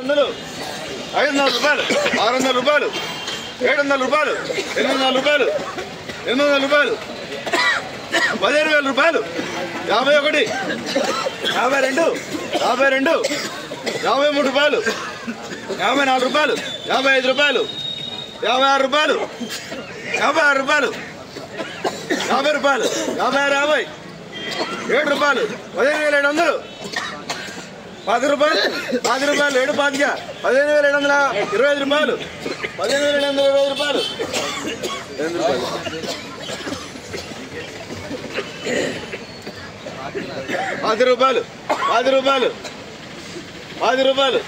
700 500 రూపాయలు 600 రూపాయలు 700 రూపాయలు 800 రూపాయలు 800 రూపాయలు 15,000 రూపాయలు 51 52 52 53 రూపాయలు 54 రూపాయలు 55 రూపాయలు 56 రూపాయలు 56 రూపాయలు 50 రూపాయలు 50 7 రూపాయలు 15,700 10 రూపాయలు 10 రూపాయలు 7 పాతిక 15,725 రూపాయలు 15,725 రూపాయలు 10 రూపాయలు 10 రూపాయలు 10 రూపాయలు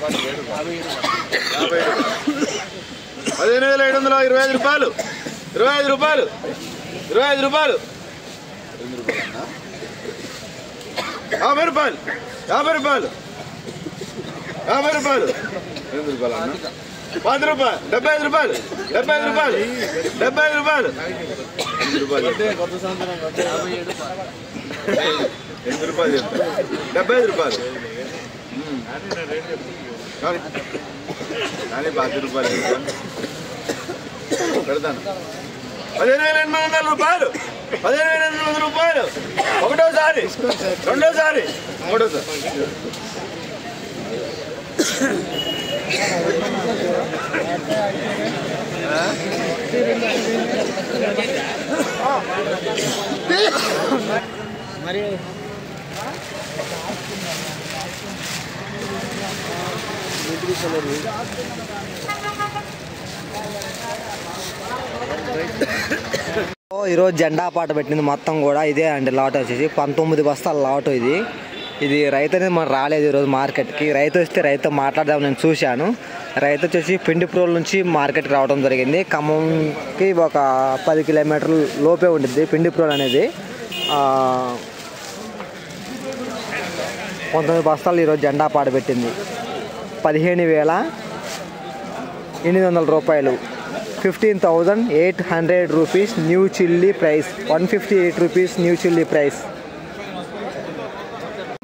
15,725 రూపాయలు 25 రూపాయలు 25 రూపాయలు 50 రూపాయలు 50 రూపాయలు 50 రూపాయలు 10 రూపాయలు 75 రూపాయలు 75 రూపాయలు 75 రూపాయలు 8 రూపాయలు 75 రూపాయలు కానీ 10 రూపాయలు పెడతాను 15,800 రూపాయలు 15,800 రూపాయలు ఒకటోసారి రెండోసారి మూడోసారి మరి ఈరోజు జెండా పాట పెట్టింది మొత్తం కూడా ఇదే అండి. లాట్ వచ్చేసి 19 బస్తాల లాట్. ఇది రైతు అనేది మనం రాలేదు ఈరోజు మార్కెట్కి. రైతు వస్తే రైతు మాట్లాడదాం నేను చూశాను. రైతు వచ్చేసి పిండిప్రోల్ నుంచి మార్కెట్కి రావడం జరిగింది. ఖమ్మంకి ఒక 10 కిలోమీటర్ల లోపే ఉంటుంది పిండిప్రోల్ అనేది. 19 బస్తాలు ఈరోజు జెండా పాట పెట్టింది. 15,800 రూపాయలు 15,800 rupees new chilli price 158 rupees new chilli price.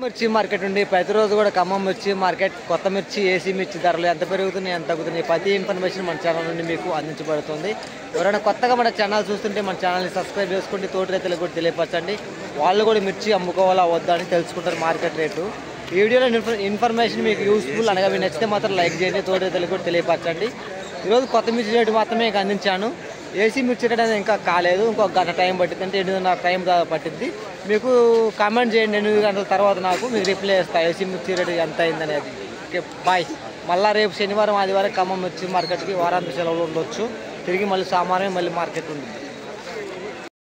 మిర్చి మార్కెట్ ఉండి ప్రతిరోజు కూడా ఖమ్మం మిర్చి మార్కెట్, కొత్త మిర్చి, ఏసీ మిర్చి ధరలు ఎంత పెరుగుతున్నాయి ఎంత తగ్గుతున్నాయి ప్రతి ఇన్ఫర్మేషన్ మన ఛానల్ నుండి మీకు అందించబడుతుంది. ఎవరైనా కొత్తగా మన ఛానల్ చూస్తుంటే మన ఛానల్ని సబ్స్క్రైబ్ చేసుకోండి. తోటి రైతులకు కూడా తెలియపరచండి. వాళ్ళు కూడా మిర్చి అమ్ముకోవాలా వద్దా అని తెలుసుకుంటారు మార్కెట్ రేటు. ఈ వీడియోలో ఇన్ఫర్మేషన్ మీకు యూస్ఫుల్ అనగా మీకు నచ్చితే మాత్రం లైక్ చేయండి. తోటి రైతులకు కూడా తెలియపరచండి. ఈరోజు కొత్త మిర్చి రేటు మాత్రమే అందించాను. ఏసీ మిర్చి రేట్ అనేది ఇంకా కాలేదు. ఇంకొక గంట టైం పట్టింది, అంటే 8:30 టైం పట్టింది. మీకు కామెంట్ చేయండి 8 గంటల తర్వాత, నాకు మీకు రిప్లై చేస్తాను ఏసీ మిర్చి రేటు ఎంత అయిందనేది. Okay bye. మళ్ళీ రేపు శనివారం ఆదివారం ఖమ్మం మిర్చి మార్కెట్కి వారాంత సెలవులు ఉండొచ్చు. తిరిగి మళ్ళీ సోమవారం మళ్ళీ మార్కెట్ ఉంటుంది.